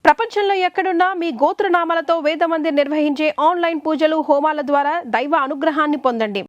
ప్రపంచంలో ఎక్కడున్నా మీ గోత్రనామాలతో వేదమందిర్ నిర్వహించే ఆన్లైన్ పూజలు హోమాల ద్వారా దైవ అనుగ్రహాన్ని పొందండి.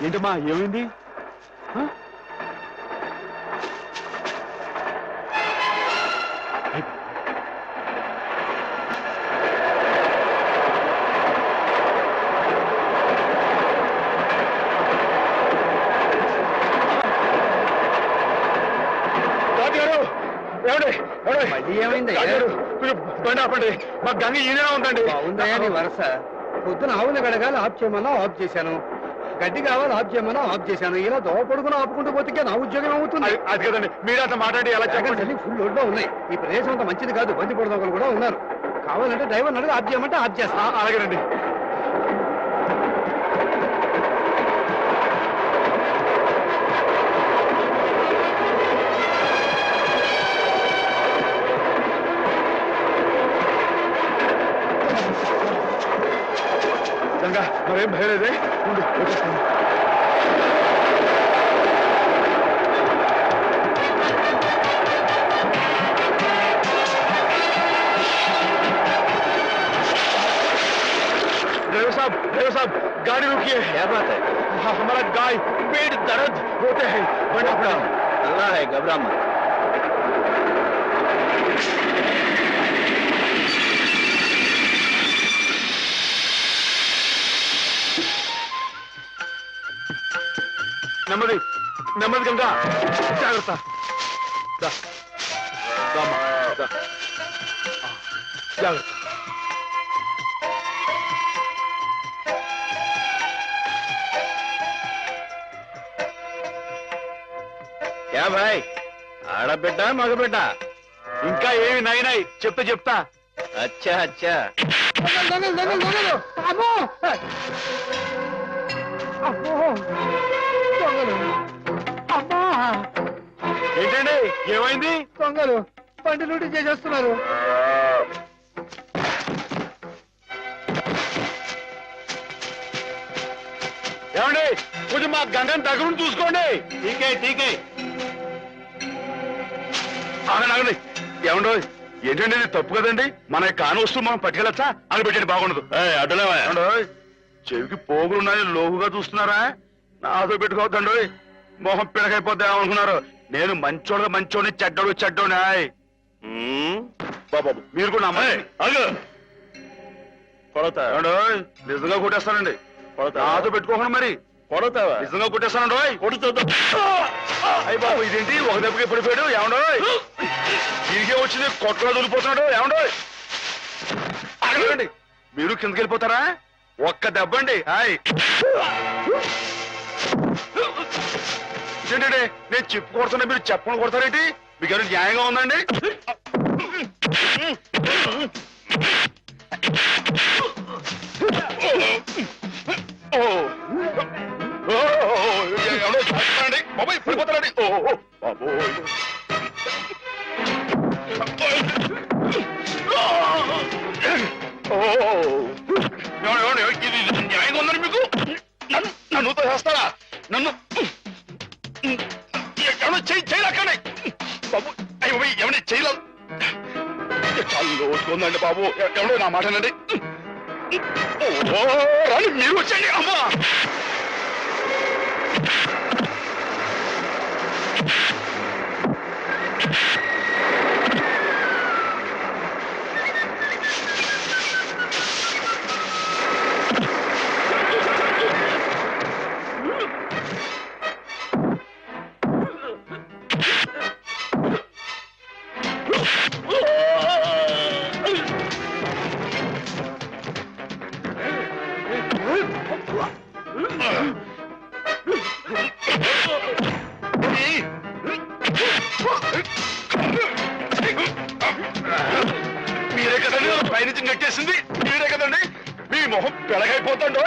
ఏంటమ్మా ఏమైంది? ఏమైంది? బండి ఆపండి. మా గంగ ఈయన ఉందండి. బాగుందయ్యా వరస. పొద్దున ఆవులు గడగాలి ఆఫ్ చేయమన్నా ఆఫ్ చేశాను, గడ్డి కావాలి ఆఫ్ చేయమన్నా ఆఫ్ చేశాను. ఇలా దోవ పొడుగున ఆపుకుంటూ పోతే నా ఉద్యోగం అవుతుంది. అది కదండి, మీరు అట్లా మాట్లాడి ఎలా చెప్పండి. ఫుల్ లోడ్లో ఉన్నాయి. ఈ ప్రదేశం అంతా మంచిది కాదు, బంది పొడదొకలు కూడా ఉన్నారు. కావాలంటే డ్రైవర్ అడిగి ఆఫ్ చేయమంటే ఆఫ్ చేస్తా. అలాగేనండి. గంగా మరేం భయం లేదే, ఉండు వచ్చేస్తాను. ड्राइवर साहब गाड़ी रुकिए। क्या बात है? हमारा गाय पेट दर्द होते हैं। बड़ा अल्लाह है, घबरा मत. నెమ్మది నెమ్మది గంగా, జాగ్రత్త. జాగ్రత్త. क्या भाई, ఆడబిడ్డ మగబిడ్డ? ఇంకా ఏమి నాయనాయి చెప్తా. అచ్చా అచ్చా. ఏంటండి ఏమైంది? దొంగలు బండి లూటీ చేసేస్తున్నారు. ఏమండి కొంచెం మా గంగని దగ్గర చూసుకోండి. టీకే ఆగండి. ఏమండో ఏంటండి ఇది తప్పు కదండి. మన కాని వస్తువు మనం పట్టుకెళ్ళచ్చా? అని పెట్టండి, బాగుండదు. అడ్డలేవా? చెవికి పోగులున్నాయి, లోగుగా చూస్తున్నారా? నాతో పెట్టుకోవద్దండి, మొహం పిడకైపోద్దా అనుకున్నారు. నేను మంచోడిని చెడ్డోని. బాబు మీరు కూడా కొడతా నిజంగా కొట్టేస్తానండి. నాతో పెట్టుకోకుండా మరి కొడతావా? నిజంగా కొట్టేస్తానండి. కొడుతుందా? అయ్యి బాబు ఇదేంటి ఒక దెబ్బకి పడిపోయాడు? ఏమండో తిరిగే వచ్చింది కొట్టలో దొరికిపోతున్నాడు. ఏమండో అడగండి, మీరు కిందకి వెళ్ళిపోతారా? ఒక్క దెబ్బ అండి. హాయ్ ఏంటండి నేను చెప్పు కొడుతున్నా, మీరు చెప్పకుండా కొడతారేంటి? మీకు ఎవరు న్యాయంగా ఉందండి? ఎవడో చేస్తానండి బాబాయ్, పడిపోతారండి. బాబోయ్ ఇది న్యాయంగా ఉందని మీకు? నన్ను చేస్తారా? నన్ను ఎవడో చేయలేకండి బాబు. అయ్యో ఎవరి చేయలేదు. చాలా లోచుకుందండి బాబు. ఎవడో నా మాటనండి. రాని మీరు వచ్చండి. అమ్మా కట్టేసింది మీరే కదండి. మీ మొహం పెడగైపోతాడు.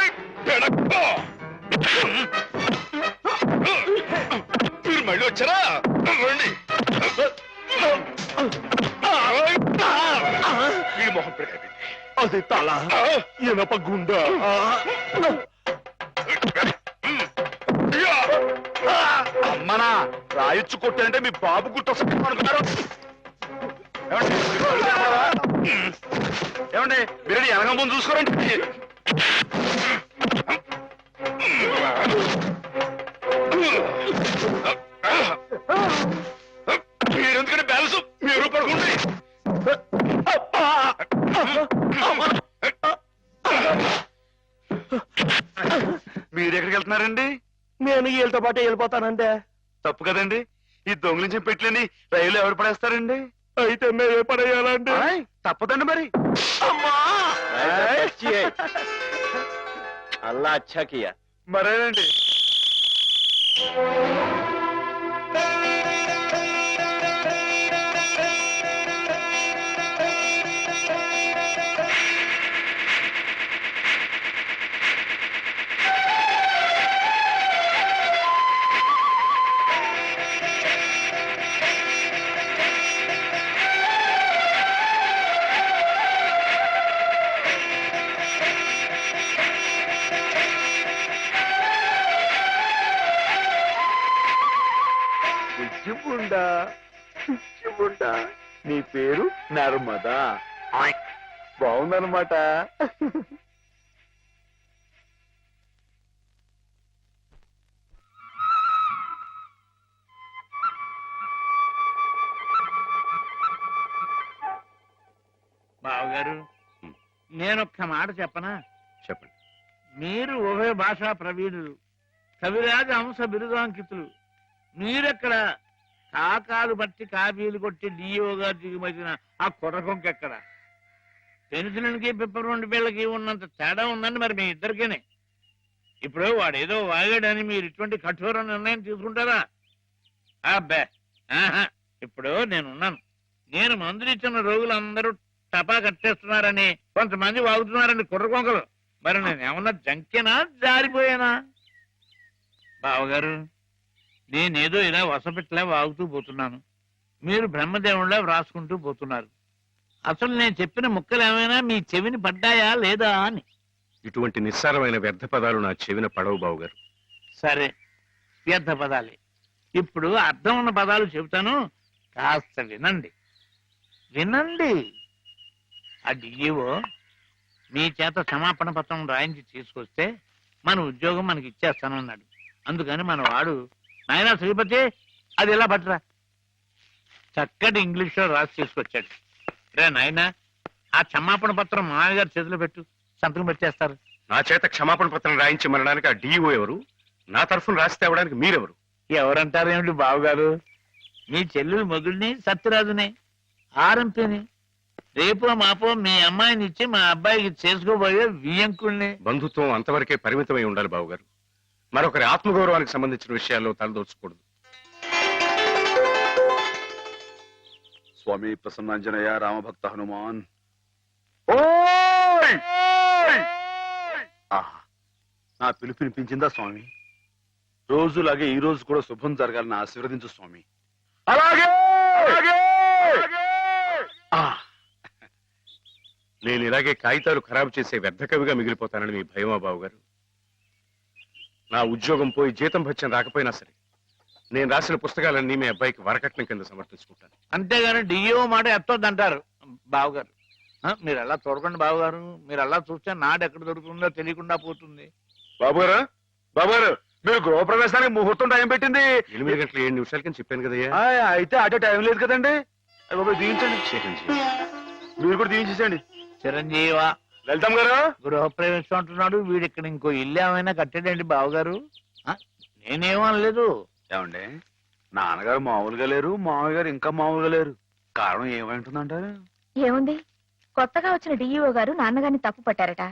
మీరు మళ్ళీ వచ్చారా? రండి. మీ మొహం పెడగైపోయింది. అది తల ఇనప గుండె. అమ్మనా రాయొచ్చు కొట్టారంటే మీ బాబు గుర్తొస్తుంది అనుకున్నారు. ఏమండి మీరు వెనక ముందు చూసుకోరండి. మీరెందుకంటే బ్యాలెన్స్ మీరు పడుకోండి. మీరు ఎక్కడికి వెళ్తున్నారండి? నేను వీళ్ళతో పాటు వెళ్ళిపోతానంటే. తప్పు కదండి. ఈ దొంగలించిన పెట్లని రైలు ఎవరు పడేస్తారండి? అయితే మేమే పడేయాలండి. తప్పదండి మరి. అల్లా అచ్చా కియా. మరేనండి. నీ పేరు నర్మదా. బాగుందన్నమాట. బావగారు, నేనొక్క మాట చెప్పనా? చెప్పండి. మీరు ఉభయ భాషా ప్రవీణులు, కవిరాజ అంశ బిరుదాంకితులు. మీరెక్కడ కాకాలు బట్టి కాపీలు కొట్టి డిఓగా దిగుమతిన ఆ కుర్రకొంకెక్కడ? పెన్సిల్కి పిప్పర్ బిళ్ళకి ఉన్నంత తేడా ఉందండి మరి మీ ఇద్దరికేనే. ఇప్పుడు వాడేదో వాగాడని మీరు ఇటువంటి కఠోర నిర్ణయం తీసుకుంటారా? అబ్బే ఆహా. ఇప్పుడు నేనున్నాను. నేను మందులు ఇచ్చిన రోగులందరూ టపా కట్టేస్తున్నారని కొంతమంది వాగుతున్నారని కుర్రకొంకలు. మరి నేనేమన్నా జంకేనా, జారిపోయానా? బావగారు, నేనేదో ఇలా వసపెట్లా వాగుతూ పోతున్నాను, మీరు బ్రహ్మదేవుళ్ళ వ్రాసుకుంటూ పోతున్నారు. అసలు నేను చెప్పిన ముక్కలు ఏమైనా మీ చెవిని పడ్డాయా లేదా అని. ఇటువంటి నిస్సారమైన వ్యర్థ పదాలు నా చెవిన పడవు బావుగారు. సరే, వ్యర్థ పదాలే. ఇప్పుడు అర్థం ఉన్న పదాలు చెబుతాను, కాస్త వినండి. వినండి. ఆ డిఈఓ మీ చేత క్షమాపణ పత్రం రాయించి తీసుకొస్తే మన ఉద్యోగం మనకి ఇచ్చేస్తానన్నాడు. అందుకని మన వాడు, నాయనా శ్రీపతి అది ఎలా పట్టరా, చక్కటి ఇంగ్లీష్లో రాసి తీసుకొచ్చాడు. రే నాయనా, ఆ క్షమాపణ పత్రం మామయ్య గారి చేతిలో పెట్టు, సంతకం పెట్టేస్తారు. నా చేత క్షమాపణ పత్రం రాయించి మనడానికి ఆ డిఓ ఎవరు? నా తరఫున రాసి తేవడానికి మీరెవరు? ఎవరంటారు ఏమిటి బావగారు? మీ చెల్లెలు మొగుడిని, సత్యరాజుని, ఆర్ఎంపీని. రేపో మాపో మీ అమ్మాయిని ఇచ్చి మా అబ్బాయికి చేసుకోబోయే వియ్యంకుల్ని. బంధుత్వం అంతవరకే పరిమితమై ఉండాలి బావుగారు. మరొకరి ఆత్మగౌరవానికి సంబంధించిన విషయాల్లో తలదోచకూడదు. స్వామి ప్రసన్నాంజనేయ రామభక్త హనుమాన్. నా పిలుపు వినిపించిందా స్వామి? రోజులాగే ఈ రోజు కూడా శుభం జరగాలని ఆశీర్వదించు స్వామి. అలాగే. నేను ఇలాగే కాగితాలు ఖరాబు చేసే వ్యర్థ కవిగా మిగిలిపోతానని మీ భయమా బావుగారు? నా ఉద్యోగం పోయి జీతం భత్యం రాకపోయినా సరే నేను రాసిన పుస్తకాలన్నీ మీ అబ్బాయికి వరకట్నం కింద సమర్పించుకుంటాను. అంతేగాని డిఈఓ మాట ఎత్తొద్దంటారు బావగారు. మీరు అలా చూడకండి బావగారు, మీరు అలా చూస్తే నాడు ఎక్కడ దొరుకుతుందో తెలియకుండా పోతుంది. బాబుగారు, బాబుగారు, మీరు గృహప్రవేశానికి ముహూర్తం టైం పెట్టింది 8 గంటల 7 నిమిషాలకని చెప్పాను కదయ్యా. అయితే అటే టైం లేదు కదండి. బాబు దీవించండి. మీరు కూడా దీవించేసండి. చిరంజీవా, వెళ్తాం గారు. గృహప్రవేశం అంటున్నాడు వీడు. ఇక్కడ ఇంకో ఇల్లు ఏమైనా కట్టాడండి బావగారు? నేనేమనలేదు. ఏమండి, నాన్నగారు మామూలుగా లేరు, మామయ్య గారు ఇంకా మామూలుగా లేరు. కారణం ఏమంటుందంటారు? ఏముంది, కొత్తగా వచ్చిన డిఈఓ గారు నాన్నగారిని తప్పు పట్టారట.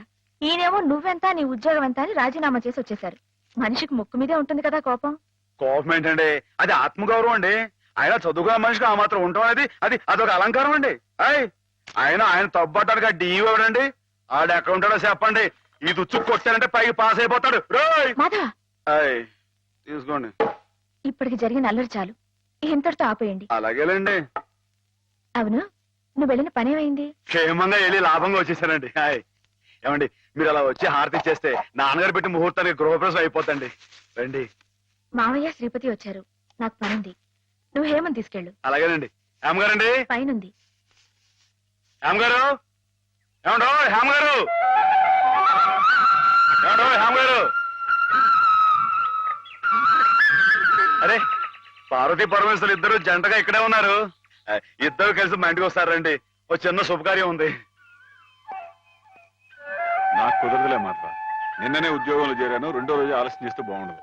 ఈయనేమో నువ్వెంత నీ ఉద్యోగం ఎంత అని రాజీనామా చేసి వచ్చేశారు. మనిషికి ముక్కు మీదే ఉంటుంది కదా కోపం. కోపం ఏంటండి, అది ఆత్మగౌరవం అండి. ఆయన చదువుకున్న మనిషికి ఆ మాత్రం ఉండటం అనేది అదొక అలంకారం అండి. ఆయన తప్పటానికి డిఈ ఎవడండి? ఆడు ఎక్కడ ఉంటాడో చెప్పండి. ఈ దుచ్చు కొట్టానంటే పైకి పాస్ అయిపోతాడు. రోయ్ మాధవ, అయ్ తీసుకోండి. ఇప్పటికి జరిగిన అల్లరి చాలు, ఇంతటితో ఆపేయండి. అలాగేలేండి. అవును, నువ్వు వెళ్ళిన పనేమైంది? క్షేమంగా వెళ్ళి లాభంగా వచ్చేసానండి. హాయ్ ఏమండి, మీరు అలా వచ్చి హారతి ఇచ్చేస్తే నాన్నగారు పెట్టి ముహూర్తానికి గృహప్రవేశం అయిపోతండి. రండి. మావయ్య శ్రీపతి వచ్చారు, నాకు పనుంది. నువ్వు హేమని తీసుకెళ్ళు. అలాగేనండి. హేమగారండి, పైనుంది. హేమగారు, ఏమండో హేమగారు, ఏమండో హేమగారు. అరే, పార్వతీ పరమేశ్వరులు ఇద్దరు జంటగా ఇక్కడే ఉన్నారు. ఇద్దరు కలిసి మా ఇంటికి వస్తారండి. ఓ చిన్న శుభకార్యం ఉంది. నాకు కుదరదులే మాత్రం. నిన్ననే ఉద్యోగంలో చేరాను. రెండో రోజు ఆలస్యం చేస్తే బాగుండదు.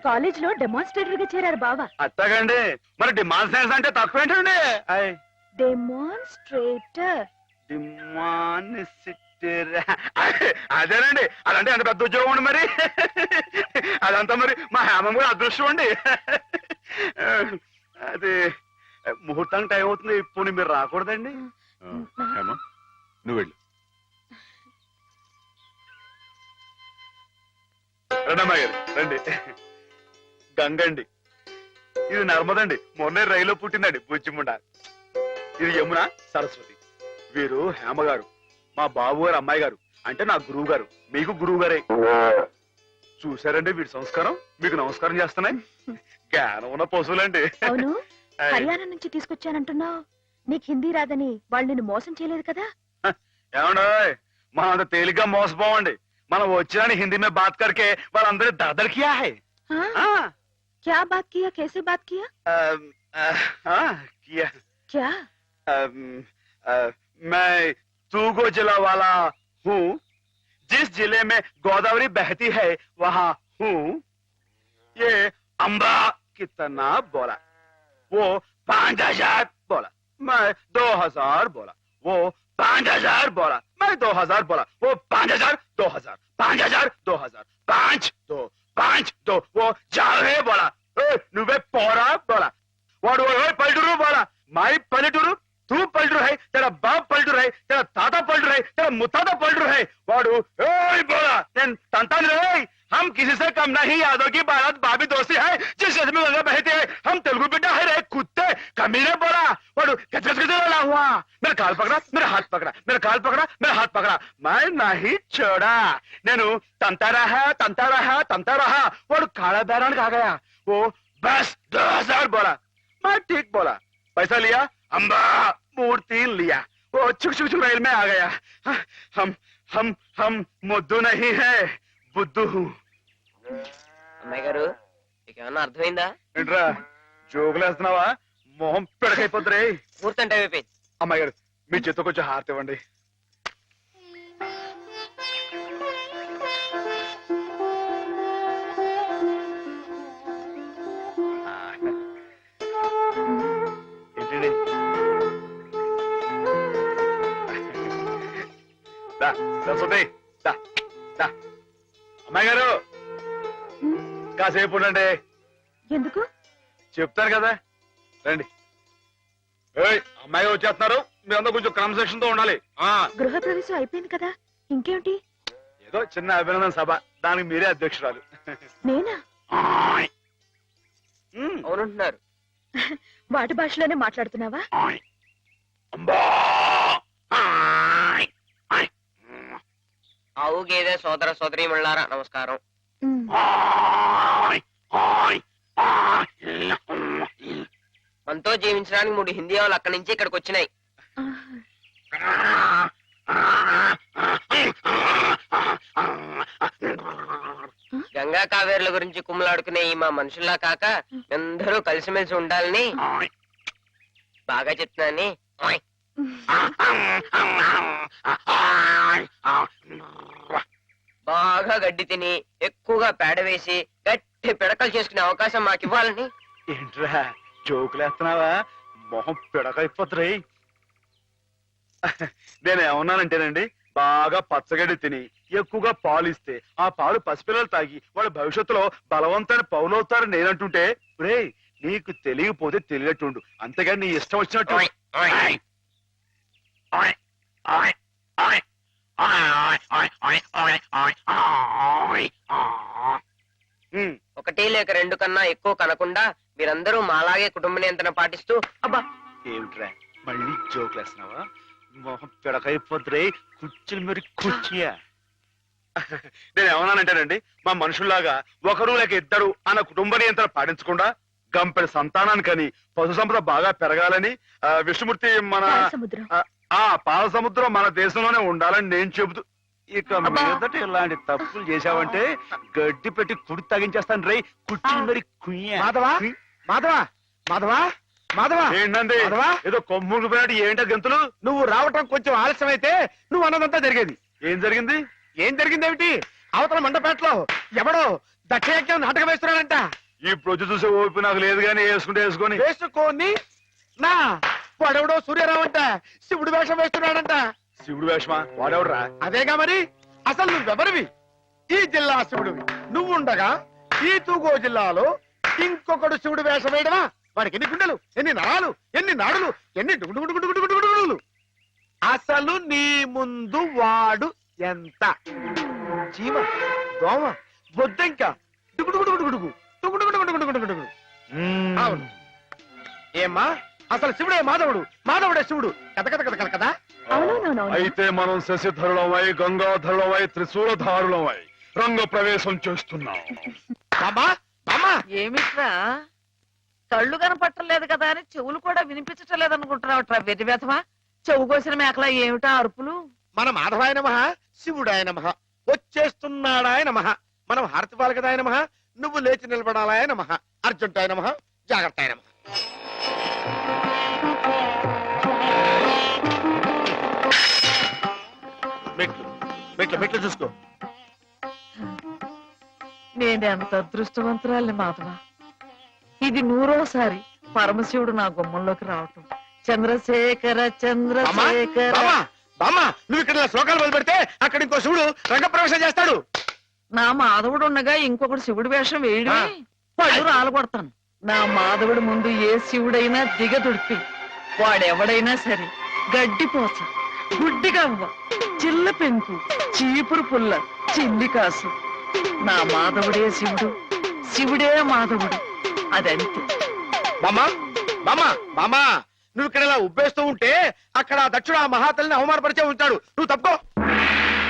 కాలేజ్ లో డెమాన్స్ట్రేటర్ గా చేరారు బావా. అట్టగండి. మరి డిమాండ్ సైన్స్ అంటే తక్కువేంటండి? డెమాన్స్ట్రేటర్. అదేనండి, అదంటే అంత పెద్ద ఉద్యోగం అండి. మరి అదంతా మరి మా హేమం కూడా అదృష్టం అండి. అది ముహూర్తానికి టైం అవుతుంది. ఇప్పుడు మీరు రాకూడదండి. హేమ, నువ్వు వెళ్ళు. రండమ్మా గారు, రండి. గంగండి, ఇది నర్మదండి. మొన్నే రైల్లో పుట్టిందండి బుజ్జిముండ. ఇది యమున, సరస్వతి. వీరు హేమ గారు, మా బాబు గారు అమ్మాయి గారు. అంటే నా గురువు గారు, మీకు గురువు గారే. చూసారండి వీడి సంస్కారం? మీకు నమస్కారం చేస్తున్నాయి. జ్ఞానం ఉన్న పశువులండి. అవును, హర్యానా నుంచి తీసుకొచ్చానంటున్నావు. నీకు హిందీ రాదని వాళ్ళు నిన్ను మోసం చేయలేదు కదా? ఏమండో, మనం అంత తేలిగ్గా మోసపోవండి. మనం వచ్చిన హిందీ में बात करके వాళ్ళందరూ దర్దర్ किया है. क्या बात किया? कैसे बात किया? किया क्या? मैं तूगो जिला वाला हूँ. जिस जिले में गोदावरी बहती है वहाँ हूँ. ये अम्बा कितना बोला, वो 5000 बोला, मैं 2000 बोला. वो 5000 बोला, मैं 2000 बोला. वो 5000 2000 5000 2000 5 2 5 2. वो जावे बोला. నువ్వే పోరా బోలా. వాడు పల్లెటూరు బోలా. మై పల్లెటూరు, తూ పల్లెటూరు హై, తెరా బాప్ పల్లెటూరు హై, తెరా తాత పల్లెటూరు హై, తెరా ముత్తాత పల్లెటూరు హై. వాడు బోలా. నేను తంతాను రే. हम किसी से कम नहीं. यादों की बारात भाभी दोस्ती है. जिस देश में गंगा बहती है हम तेलुगु बेटा है रे. कुत्ते कमीने बोला. वाడు गजगजगजला हुआ. मेरा काल पकड़ा, मेरा हाथ पकड़ा, मेरा काल पकड़ा, मेरा हाथ पकड़ा. मैं नहीं छोड़ा. నేను తంతా रहा. వాడు काला बैरान आ गया. वो बस 2000 बोला. मैं ठीक बोला. पैसा लिया, अम्बा मूर्ति लिया. वो छुक रेल में आ गया. हम मुद्दू नहीं है, బుద్ధు. అమ్మాయి గారు, మీకు ఏమన్నా అర్థమైందా? ఏంట్రా జోకులేస్తున్నావా? మొహం పిడకైపోద్దురే. ముహూర్తం టైం అయిపోయింది. అమ్మాయి గారు, మీ చేతితో కొంచెం హారతి ఇవ్వండి. ఏంటండి? దా సరస్వతి, దా దా. అమ్మాయి గారు, కాసేపు ఉండండి. ఎందుకు? చెప్తాను కదా, రండి. అమ్మాయి గారు వచ్చేస్తున్నారు. మీరందరూ కొంచెం క్రమశిక్షణ తో ఉండాలి. గృహప్రవేశం అయిపోయింది కదా, ఇంకేమిటి? ఏదో చిన్న అభినందన సభ, దానికి మీరే అధ్యక్షురాలు. నేనా? అవునంటున్నారు. వాటి భాషలోనే మాట్లాడుతున్నావా? ఆవు గేదె సోదర సోదరీమణులారా నమస్కారం. మనతో జీవించడానికి 3 హిందీ వాళ్ళు అక్కడి నుంచి ఇక్కడికి వచ్చినాయి. గంగా కావేరుల గురించి కుమ్మలాడుకునే ఈ మా మనుషుల్లా కాక అందరూ కలిసిమెలిసి ఉండాలని బాగా చెప్తున్నాని. బాగా గడ్డి తిని ఎక్కువగా పేడ వేసి గట్టి పిడకలు చేసుకునే అవకాశం మాకు ఇవ్వాలని. ఏంట్రా జోకులేస్తున్నావా? మొహం పిడకైపోతురే. నేను ఏమన్నానంటేనండి, బాగా పచ్చగడ్డి తిని ఎక్కువగా పాలు ఇస్తే ఆ పాలు పసిపిల్లలు తాగి వాళ్ళ భవిష్యత్తులో బలవంతమైన పౌలవుతారని నేనంటుంటే, రే నీకు తెలియకపోతే తెలియట్టుండు, అంతేగాని నీ ఇష్టం వచ్చినట్టు. ఒకటి లేక రెండు కన్నా ఎక్కువ కనకుండా మీరందరూ మాలాగే కుటుంబ నియంత్రణ పాటిస్తూ అబ్బా ఏమిట్రా మళ్ళీ జోకులు వేస్తున్నావా మొహం పిడకైపోతురే కుర్చీలు మరి కుర్చీయా నేను ఏమన్నానంటేనండి మా మనుషుల్లాగా ఒకరు లేక ఇద్దరు అన్న కుటుంబ నియంత్రణ పాటించకుండా గంపెడు సంతానానికని పశు సంపద బాగా పెరగాలని విష్ణుమూర్తి మన సముద్రం పాల సముద్రం మన దేశంలోనే ఉండాలని నేను చెబుతూ ఇక మీదట ఇలాంటి తప్పులు చేశావంటే గడ్డి పెట్టి కుడి తగించేస్తాను రే కుర్చీలు మరి కుయ్యా మాధవా మాధవా మాధవా మాధవా ఏంటండి మాధవా ఏదో కొమ్ములు పోయినట్టు ఏంటో గంతులు నువ్వు రావటం కొంచెం ఆలస్యం అయితే నువ్వు అన్నదంతా జరిగేది. ఏం జరిగింది ఏం జరిగిందేమిటి? అవతల మండపేటలో ఎవడో దక్షయజ్ఞం నాటకం వేస్తున్నాడంట. ఇప్పుడు వచ్చి చూసే ఓపి నాకు లేదు కానీ వేసుకుంటే వేసుకొని వేసుకోని నా వాడెవడో సూర్యరావు అంట శివుడు వేషం వేస్తున్నాడంట. శివుడు వేషమా వాడెవడరా అదేగా మరి. అసలు నువ్వెవరివి? ఈ జిల్లా శివుడివి. నువ్వుండగా ఈ తూగో జిల్లాలో ఇంకొకడు శివుడు వేషం వేయడమా? వాడికి ఎన్ని గుండెలు, ఎన్ని నరాలు, ఎన్ని నాడులు, ఎన్ని డుగుడుగుడుగుడుగుడుగుడుగుడుగులు. అసలు నీ ముందు వాడు ఎంత? చీమ, దోమ, బొద్దంక, డుగుడుగుడుగుడుగుడుగు, డుగుడుగుడుగుడుగుడుగుడుగుడుగు. అవును. ఏమ్మా అసలు శివుడే మాధవుడు, మాధవుడే శివుడు. కథ కథ కథ కథ కదా. అవునవునవును. అయితే మనం శశిధరులమై గంగాధరులమై త్రిశూలధారులమై రంగ ప్రవేశం చేస్తున్నాం. బామ్మా బామ్మా ఏమిట్రా కళ్ళు కనపట్టలేదు కదా అని చెవులు కూడా వినిపించటం లేదనుకుంటున్నావుట్రా వెర్రి వెధవా. చెవు కోసిన మేకలా ఏమిటా అరుపులు? మన మాధవాయ నమః, శివుడాయ నమః, వచ్చేస్తున్నాడాయ నమః, మనం హారతి పాలకదాయ నమః, నువ్వు లేచి నిలబడాలాయ నమః, అర్జుంటాయ నమః, జాగ్రత్తాయ నమః. మెట్లు మెట్లు మెట్లు చూసుకో. నేనెంత అదృష్టవంతురాలి మాధవ. ఇది 100వ పరమశివుడు నా గుమ్మంలోకి రావటం. చంద్రశేఖర చంద్రశేఖర. బామ్మా బామ్మా నువ్వు ఇక్కడ ఇలా శ్లోకాలు మొదలు పెడితే అక్కడ ఇంకో శివుడు రంగప్రవేశం చేస్తాడు. నా మాధవుడు ఉండగా ఇంకొకటి శివుడి వేషం వేయడమే పళ్ళు రాలగొడతాను. నా మాధవుడి ముందు ఏ శివుడైనా దిగదుడిపి వాడెవడైనా సరే గడ్డిపోస, గుడ్డిగవ్వ, చిల్ల పెంకు, చీపురు పుల్ల, చిల్లి కాసు. నా మాధవుడే శివుడు, శివుడే మాధవుడు. అదంతే. బామ్మా బామ్మా బామ్మా నువ్వు ఇక్కడ ఇలా ఉబ్బేస్తూ ఉంటే అక్కడ దక్షుడు ఆ మహాతల్లిని అవమానపరిచే ఉంటాడు. నువ్వు తప్పుకో.